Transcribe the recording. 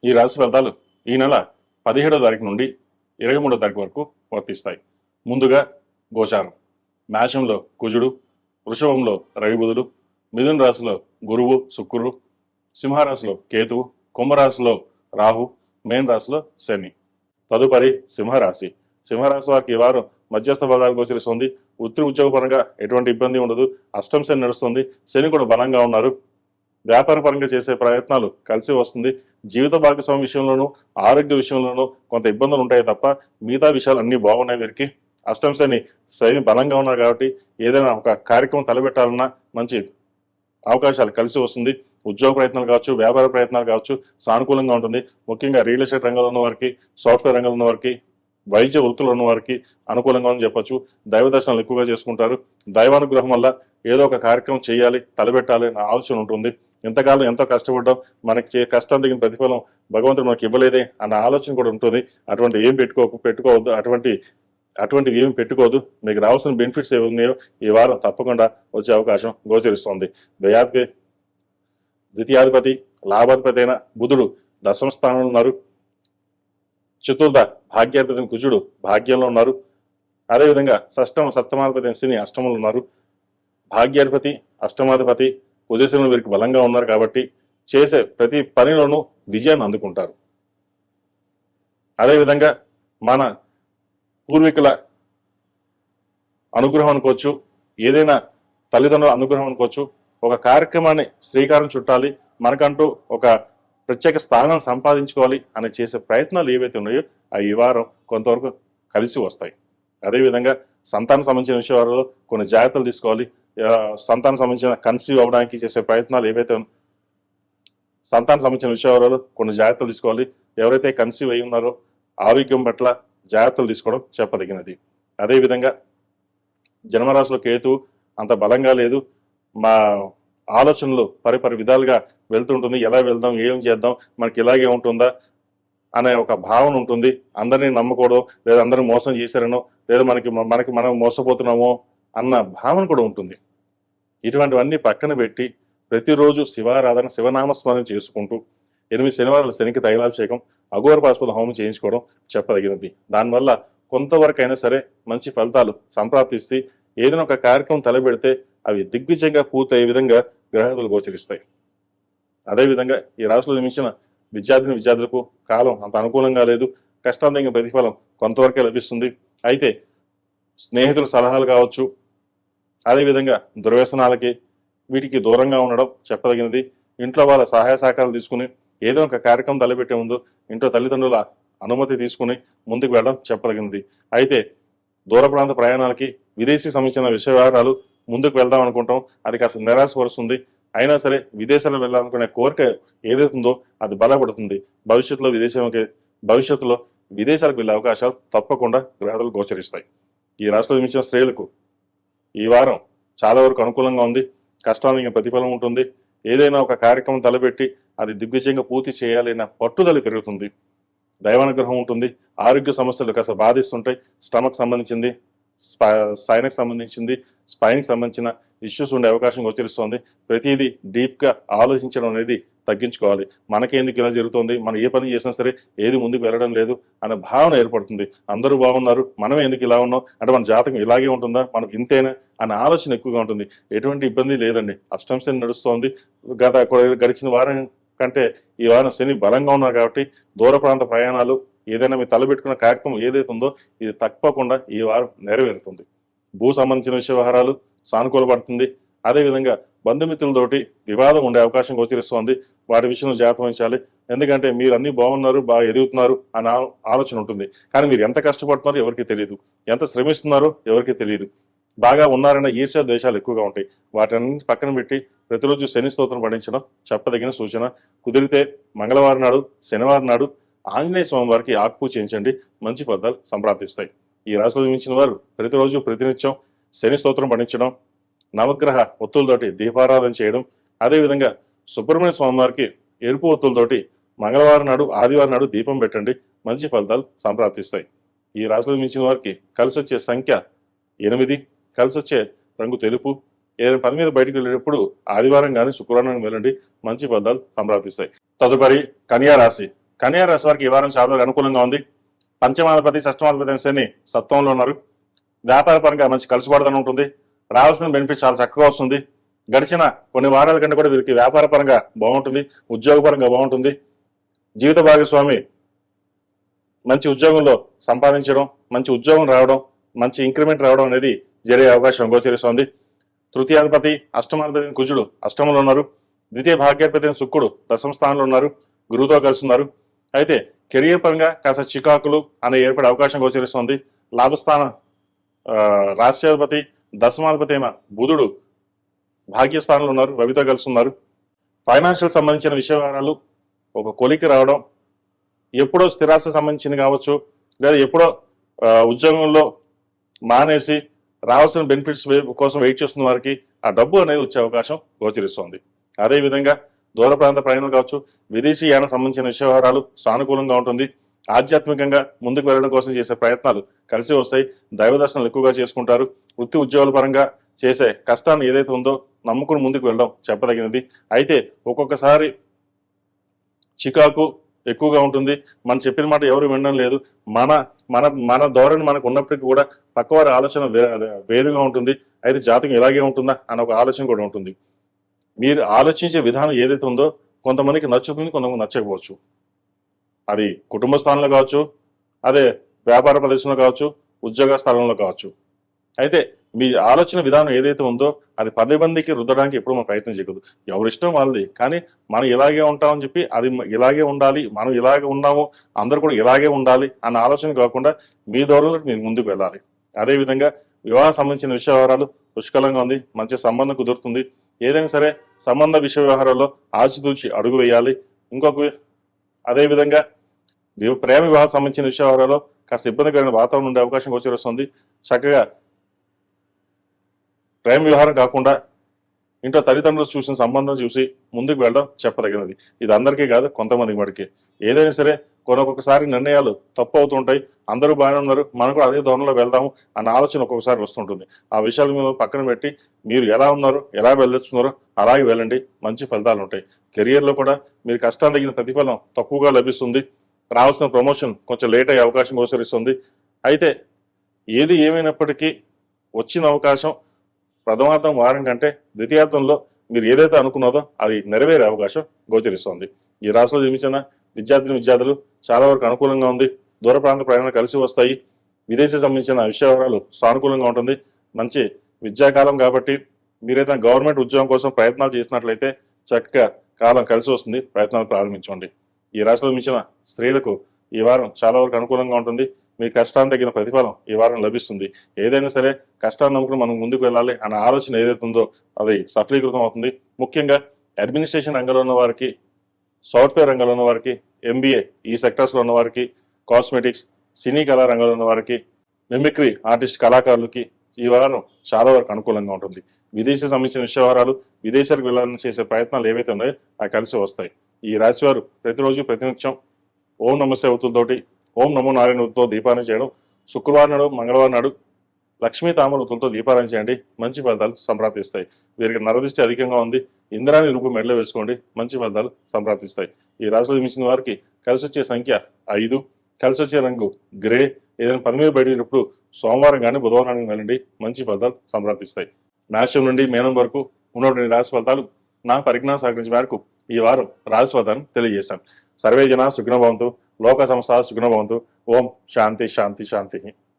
ఈ రాశి ఫలితాలు ఈ నెల 17వ తారీఖు నుండి 23వ తారీఖు వరకు వర్తిస్తాయి. ముందుగా గోచారం. మేషంలో కుజుడు, వృషభంలో రవి బుధుడు, మిథున రాశిలో గురువు శుక్రుడు, సింహరాశిలో కేతువు, కుంభరాశిలో రాహు, మేన్ రాశిలో శని. తదుపరి సింహరాశి. సింహరాశి వారికి ఈ వారం మధ్యస్థ ఫలితాలు గోచరిస్తుంది. వృత్తి ఉద్యోగపరంగా ఎటువంటి ఇబ్బంది ఉండదు. అష్టం శని నడుస్తుంది. శని కూడా బలంగా ఉన్నారు. వ్యాపార పరంగా చేసే ప్రయత్నాలు కలిసి వస్తుంది. జీవిత భాగస్వామి విషయంలోనూ ఆరోగ్య విషయంలోనూ కొంత ఇబ్బందులు ఉంటాయి తప్ప మిగతా విషయాలు అన్నీ బాగున్నాయి. వీరికి అష్టం శని బలంగా ఉన్నారు కాబట్టి ఏదైనా ఒక కార్యక్రమం తలపెట్టాలన్నా మంచి అవకాశాలు కలిసి వస్తుంది. ఉద్యోగ ప్రయత్నాలు కావచ్చు, వ్యాపార ప్రయత్నాలు కావచ్చు సానుకూలంగా ఉంటుంది. ముఖ్యంగా రియల్ ఎస్టేట్ రంగంలో ఉన్న వారికి, సాఫ్ట్వేర్ రంగంలో ఉన్న వారికి, వైద్య వృత్తులు ఉన్న వారికి అనుకూలంగా ఉందని చెప్పొచ్చు. దైవ దర్శనాలు ఎక్కువగా చేసుకుంటారు. దైవానుగ్రహం వల్ల ఏదో ఒక కార్యక్రమం చేయాలి, తలపెట్టాలి అనే ఆలోచన ఉంటుంది. ఇంతకాలం ఎంతో కష్టపడ్డాం, మనకి కష్టం దిగిన ప్రతిఫలం భగవంతుడు మనకి ఇవ్వలేదే అన్న ఆలోచన కూడా ఉంటుంది. అటువంటి ఏం పెట్టుకోవద్దు. అటువంటివి ఏమి పెట్టుకోదు. మీకు రావాల్సిన బెనిఫిట్స్ ఏమి ఉన్నాయో ఈ వారం తప్పకుండా వచ్చే అవకాశం గోచరిస్తోంది. ద్వితీయాధిపతి లాభాధిపతి అయిన బుధుడు దశమ స్థానంలో ఉన్నారు. చతుర్థ భాగ్యాధిపతి కుజుడు భాగ్యంలో ఉన్నారు. అదేవిధంగా సప్తమాధిపతి శని అష్టమంలో ఉన్నారు. భాగ్యాధిపతి అష్టమాధిపతి కుజశనులు వీరికి బలంగా ఉన్నారు కాబట్టి చేసే ప్రతి పనిలోనూ విజయాన్ని అందుకుంటారు. అదేవిధంగా మన పూర్వీకుల అనుగ్రహం అనుకోవచ్చు, ఏదైనా తల్లిదండ్రుల అనుగ్రహం అనుకోవచ్చు. ఒక కార్యక్రమాన్ని శ్రీకారం చుట్టాలి, మనకంటూ ఒక ప్రత్యేక స్థానం సంపాదించుకోవాలి అని చేసే ప్రయత్నాలు ఏవైతే ఉన్నాయో అవి ఈ వారం కొంతవరకు కలిసి వస్తాయి. అదేవిధంగా సంతానం సంబంధించిన విషయాలలో కొన్ని జాగ్రత్తలు తీసుకోవాలి. సంతానం సంబంధించిన కన్సీవ్ అవ్వడానికి చేసే ప్రయత్నాలు ఏవైతే సంతానం సంబంధించిన విషయాలలో కొన్ని జాగ్రత్తలు తీసుకోవాలి. ఎవరైతే కన్సీవ్ అయి ఉన్నారో ఆరోగ్యం పట్ల జాగ్రత్తలు తీసుకోవడం చెప్పదగినది. అదేవిధంగా జన్మరాశిలో కేతు అంత బలంగా లేదు. మా ఆలోచనలు పరిపరి విధాలుగా వెళ్తుంటుంది. ఎలా వెళ్దాం, ఏం చేద్దాం, మనకి ఇలాగే ఉంటుందా అనే ఒక భావన ఉంటుంది. అందరినీ నమ్మకూడదు, లేదా అందరిని మోసం చేశారనో, లేదా మనం మోసపోతున్నామో అన్న భావన కూడా ఉంటుంది. ఇటువంటివన్నీ పక్కన పెట్టి ప్రతిరోజు శివారాధన, శివనామస్మరణ చేసుకుంటూ 8 శనివారాల శనికి తైలాభిషేకం, అఘోరపాస్పద హోమం చేయించుకోవడం చెప్పదగినది. దానివల్ల కొంతవరకు అయినా సరే మంచి ఫలితాలు సంప్రాప్తిస్తే ఏదైనా ఒక కార్యక్రమం తలపెడితే అవి దిగ్విజయంగా పూర్తయ్యే విధంగా గ్రహాలు గోచరిస్తాయి. అదేవిధంగా ఈ రాశిలో జన్మించిన విద్యార్థులకు కాలం అంత అనుకూలంగా లేదు. కష్టాంతంగా ప్రతిఫలం కొంతవరకే లభిస్తుంది. అయితే స్నేహితుల సలహాలు కావచ్చు, అదేవిధంగా దుర్వ్యసనాలకి వీటికి దూరంగా ఉండడం చెప్పదగినది. ఇంట్లో వాళ్ళ సహాయ సహకారాలు తీసుకుని ఏదో ఒక కార్యక్రమం తలపెట్టే ముందు ఇంట్లో తల్లిదండ్రుల అనుమతి తీసుకుని ముందుకు వెళ్ళడం చెప్పదగినది. అయితే దూర ప్రాంత ప్రయాణాలకి, విదేశీ సంబంధించిన విషయాలు ముందుకు వెళ్దాం అనుకుంటాం, అది కాస్త నిరాశపరుస్తుంది. అయినా సరే విదేశాలకు వెళ్ళాలనుకునే కోరిక ఏదైతుందో అది బలపడుతుంది. భవిష్యత్తులో విదేశాలకు వెళ్ళే అవకాశాలు తప్పకుండా గ్రహాలు గోచరిస్తాయి. ఈ రాష్ట్రంలో జన్మించిన స్త్రీలకు ఈ వారం చాలా వరకు అనుకూలంగా ఉంది. కష్టానికి ప్రతిఫలం ఉంటుంది. ఏదైనా ఒక కార్యక్రమం తలపెట్టి అది దిగ్విజయంగా పూర్తి చేయాలి అన్న పట్టుదల పెరుగుతుంది. దైవానుగ్రహం ఉంటుంది. ఆరోగ్య సమస్యలు కాస్త బాధిస్తుంటాయి. స్టమక్ సంబంధించింది, సైనక్ సంబంధించింది, స్పైన్కి సంబంధించిన ఇష్యూస్ ఉండే అవకాశం గోచరిస్తోంది. ప్రతిదీ డీప్గా ఆలోచించడం అనేది తగ్గించుకోవాలి. మనకేందుకు ఇలా జరుగుతుంది, మనం ఏ పని చేసినా సరే ఏది ముందుకు వెళ్ళడం లేదు అనే భావన ఏర్పడుతుంది. అందరూ బాగున్నారు, మనమే ఎందుకు ఇలా ఉన్నాం, అంటే మన జాతకం ఇలాగే ఉంటుందా, మనం ఇంతేనా అనే ఆలోచన ఎక్కువగా ఉంటుంది. ఎటువంటి ఇబ్బంది లేదండి. అష్టం శని నడుస్తోంది. గడిచిన వారం కంటే ఈ వారం శని బలంగా ఉన్నారు కాబట్టి దూర ప్రాంత ప్రయాణాలు, ఏదైనా మీరు తలబెట్టుకున్న కార్యక్రమం ఏదైతే ఉందో ఇది తప్పకుండా ఈ వారం నెరవేరుతుంది. భూ సంబంధించిన వ్యవహారాలు సానుకూలపడుతుంది. అదేవిధంగా బంధుమిత్రులతోటి వివాదం ఉండే అవకాశం గోచరిస్తోంది. వాటి విషయంలో జాగ్రత్త వహించాలి. ఎందుకంటే మీరు అన్ని బాగున్నారు, బాగా ఎదుగుతున్నారు అనే ఆలోచన ఉంటుంది. కానీ మీరు ఎంత కష్టపడుతున్నారో ఎవరికి తెలియదు, ఎంత శ్రమిస్తున్నారో ఎవరికి తెలియదు. బాగా ఉన్నారన్న ఈర్ష్య ద్వేషాలు ఎక్కువగా ఉంటాయి. వాటన్నింటి పక్కన పెట్టి ప్రతిరోజు శని స్తోత్రం పఠించడం చెప్పదగిన సూచన. కుదిరితే మంగళవారం నాడు, శనివారం నాడు ఆంజనేయ స్వామి వారికి ఆకుపూజ చేయించండి, మంచి ఫలితాలు సంప్రాప్తిస్తాయి. ఈ రాశిలో జన్మించిన వారు ప్రతిరోజు ప్రతినిత్యం శని స్తోత్రం పఠించడం, నవగ్రహ ఒత్తులతోటి దీపారాధన చేయడం, అదేవిధంగా సుబ్రహ్మణ్య స్వామి వారికి ఎరుపు ఒత్తులతోటి మంగళవారం నాడు, ఆదివారం నాడు దీపం పెట్టండి, మంచి ఫలితాలు సంప్రాప్తిస్తాయి. ఈ రాశిలో జన్మించిన వారికి కలిసి వచ్చే సంఖ్య 8, కలిసి వచ్చే రంగు తెలుపు. ఏదైనా పని మీద బయటకు వెళ్ళేటప్పుడు ఆదివారం కానీ శుక్రవారం వెళ్ళండి, మంచి ఫలితాలు సంప్రాప్తిస్తాయి. తదుపరి కన్యా రాశి. కన్యా రాశి వారికి ఈ వారం చాలా అనుకూలంగా ఉంది. పంచమాధిపతి షష్టమాధిపతి అయిన శని సత్వంలో ఉన్నారు. వ్యాపార పరంగా మంచి కలుసుబాటుదనం ఉంటుంది. రావాల్సిన బెనిఫిట్ చాలా చక్కగా వస్తుంది. గడిచిన కొన్ని వారాల కంటే కూడా వీరికి వ్యాపార పరంగా బాగుంటుంది, ఉద్యోగపరంగా బాగుంటుంది. జీవిత భాగస్వామి మంచి ఉద్యోగంలో సంపాదించడం, మంచి ఉద్యోగం రావడం, మంచి ఇంక్రిమెంట్ రావడం అనేది జరిగే అవకాశం గోచరిస్తోంది. తృతీయాధిపతి అష్టమాధిపతి కుజుడు అష్టమంలో ఉన్నారు. ద్వితీయ భాగ్యాధిపతి శుక్రుడు దశమ స్థానంలో ఉన్నారు, గురువుతో కలిసి ఉన్నారు. అయితే కెరియర్ పరంగా కాస్త చికాకులు అనే ఏర్పడే అవకాశం గోచరిస్తోంది. లాభస్థాన రాష్ట్రాధిపతి దశమాధిపతి అయిన బుధుడు భాగ్యస్థానంలో ఉన్నారు, రవితో కలిసి ఉన్నారు. ఫైనాన్షియల్ సంబంధించిన విషయాలు ఒక కొలికి రావడం, ఎప్పుడో స్థిరాస్తి సంబంధించిన కావచ్చు, లేదా ఎప్పుడో ఉద్యోగంలో మానేసి రావాల్సిన బెనిఫిట్స్ కోసం వెయిట్ చేస్తున్న వారికి ఆ డబ్బు అనేది వచ్చే అవకాశం గోచరిస్తోంది. అదేవిధంగా దూర ప్రాంత ప్రయాణాలు కావచ్చు, విదేశీ యానం సంబంధించిన విషయాలు సానుకూలంగా ఉంటుంది. ఆధ్యాత్మికంగా ముందుకు వెళ్ళడం కోసం చేసే ప్రయత్నాలు కలిసి వస్తాయి. దైవ దర్శనాలు ఎక్కువగా చేసుకుంటారు. వృత్తి ఉద్యోగాల పరంగా చేసే కష్టాన్ని ఏదైతే ఉందో నమ్ముకుని ముందుకు వెళ్ళడం చెప్పదగినది. అయితే ఒక్కొక్కసారి చికాకు ఎక్కువగా ఉంటుంది. మనం చెప్పిన మాట ఎవరు వినడం లేదు. మన మన మన ధోరణి మనకు ఉన్నప్పటికీ కూడా పక్కవారి ఆలోచన వేరుగా ఉంటుంది. అయితే జాతకం ఇలాగే ఉంటుందా అన్న ఒక ఆలోచన కూడా ఉంటుంది. మీరు ఆలోచించే విధానం ఏదైతే ఉందో కొంతమందికి నచ్చుతుంది, కొంతమంది నచ్చకపోవచ్చు. అది కుటుంబ స్థానంలో కావచ్చు, అదే వ్యాపార ప్రదేశంలో కావచ్చు, ఉద్యోగ స్థలంలో కావచ్చు. అయితే మీ ఆలోచన విధానం ఏదైతే ఉందో అది 10 మందికి రుద్దడానికి ఎప్పుడు మనం ప్రయత్నం చేయకూడదు. ఎవరిష్టం వాళ్ళది. కానీ మనం ఇలాగే ఉంటామని చెప్పి అది ఇలాగే ఉండాలి, మనం ఇలాగే ఉన్నాము, అందరూ కూడా ఇలాగే ఉండాలి అన్న ఆలోచన కాకుండా మీ ధోరణిలో మీరు ముందుకు వెళ్ళాలి. అదేవిధంగా వివాహం సంబంధించిన విషయ వ్యవహారాలు పుష్కలంగా ఉంది. మంచి సంబంధం కుదురుతుంది. ఏదైనా సరే సంబంధ విషయ వ్యవహారాల్లో ఆచితూచి అడుగు వేయాలి. ఇంకొక అదేవిధంగా ప్రేమ వివాహం సంబంధించిన విషయ వ్యవహారాల్లో కాస్త ఇబ్బందికరమైన వాతావరణం ఉండే అవకాశం గోచరిస్తుంది. చక్కగా ప్రేమ వ్యవహారం కాకుండా ఇంట్లో తల్లిదండ్రులు చూసిన సంబంధం చూసి ముందుకు వెళ్ళడం చెప్పదగినది. ఇది అందరికీ కాదు, కొంతమంది వాడికి. ఏదైనా సరే ఒక్కొక్కసారి నిర్ణయాలు తప్పు అవుతుంటాయి. అందరూ బాగానే ఉన్నారు, మనం కూడా అదే ధోరణిలో వెళ్దాము అన్న ఆలోచన ఒక్కొక్కసారి వస్తుంటుంది. ఆ విషయాలు మీరు పక్కన పెట్టి మీరు ఎలా ఉన్నారో, ఎలా వెళ్ళొచ్చున్నారో అలాగే వెళ్ళండి. మంచి ఫలితాలు ఉంటాయి. కెరియర్లో కూడా మీరు కష్టాలు తగిన ప్రతిఫలం తక్కువగా లభిస్తుంది. రావాల్సిన ప్రమోషన్ కొంచెం లేట్ అయ్యే అవకాశం గోచరిస్తుంది. అయితే ఏది ఏమైనప్పటికీ వచ్చిన అవకాశం ప్రథమార్థం వారం కంటే ద్వితీయార్థంలో మీరు ఏదైతే అనుకున్నదో అది నెరవేరే అవకాశం గోచరిస్తోంది. ఈ రాశిలో జన్మించిన విద్యార్థులు చాలా వరకు అనుకూలంగా ఉంది. దూర ప్రాంత ప్రయాణాలు కలిసి వస్తాయి. విదేశీ సంబంధించిన విషయాలు సానుకూలంగా ఉంటుంది. మంచి విద్యాకాలం కాబట్టి మీరైతే గవర్నమెంట్ ఉద్యోగం కోసం ప్రయత్నాలు చేసినట్లయితే చక్కగా కాలం కలిసి వస్తుంది. ప్రయత్నాలు ప్రారంభించండి. ఈ రాశిలో జన్మించిన స్త్రీలకు ఈ వారం చాలా వరకు అనుకూలంగా ఉంటుంది. మీ కష్టాన్ని తగిన ప్రతిఫలం ఈ వారం లభిస్తుంది. ఏదైనా సరే కష్టాన్ని నమ్ముకుని మనం ముందుకు వెళ్ళాలి అన్న ఆలోచన ఏదైతే ఉందో అది సఫలీకృతం అవుతుంది. ముఖ్యంగా అడ్మినిస్ట్రేషన్ రంగంలో ఉన్న వారికి, సాఫ్ట్వేర్ రంగంలో ఉన్న వారికి, MBA ఈ సెక్టర్స్లో ఉన్న వారికి, కాస్మెటిక్స్, సినీ కళా రంగంలో ఉన్న వారికి, మిమిక్రీ ఆర్టిస్ట్ కళాకారులకి ఈ వారం చాలా వరకు అనుకూలంగా ఉంటుంది. విదేశీ సంబంధించిన విషయాలు, విదేశాలకు వెళ్ళాలని చేసే ప్రయత్నాలు ఏవైతే ఉన్నాయో అవి కలిసి వస్తాయి. ఈ రాశివారు ప్రతిరోజు ప్రతినిత్యం ఓం నమస్తే ఒత్తులతోటి, ఓం నమో నారాయణ ఒత్తులతో దీపారాయణ చేయడం, శుక్రవారం నాడు, మంగళవారం నాడు లక్ష్మీ తామర ఒత్తులతో దీపారాయణ చేయండి. మంచి ఫలితాలు సంప్రాప్తిస్తాయి. వీరికి నరదిష్టి అధికంగా ఉంది. ఇంద్రాణి రూపు మెడలో వేసుకోండి. మంచి ఫలితాలు సంప్రాప్తిస్తాయి. ఈ రాశిలో జన్మించిన వారికి కలిసి వచ్చే సంఖ్య 5, కలిసి వచ్చే రంగు గ్రే. ఏదైనా పని మీద బయటప్పుడు సోమవారం కానీ బుధవారం వెళ్ళండి. మంచి ఫలితాలు సంప్రాప్తిస్తాయి. మేషం నుండి మీనం వరకు ఉన్నటువంటి రాశి ఫలితాలు నా పరిజ్ఞానం సహకరించిన మేరకు ఈ వారం రాశి ఫలితాలను తెలియజేశాను. సర్వే జన సుఖినో భవంతు, లోక సంస్థ సుఖినో భవంతు. ఓం శాంతి శాంతి శాంతి.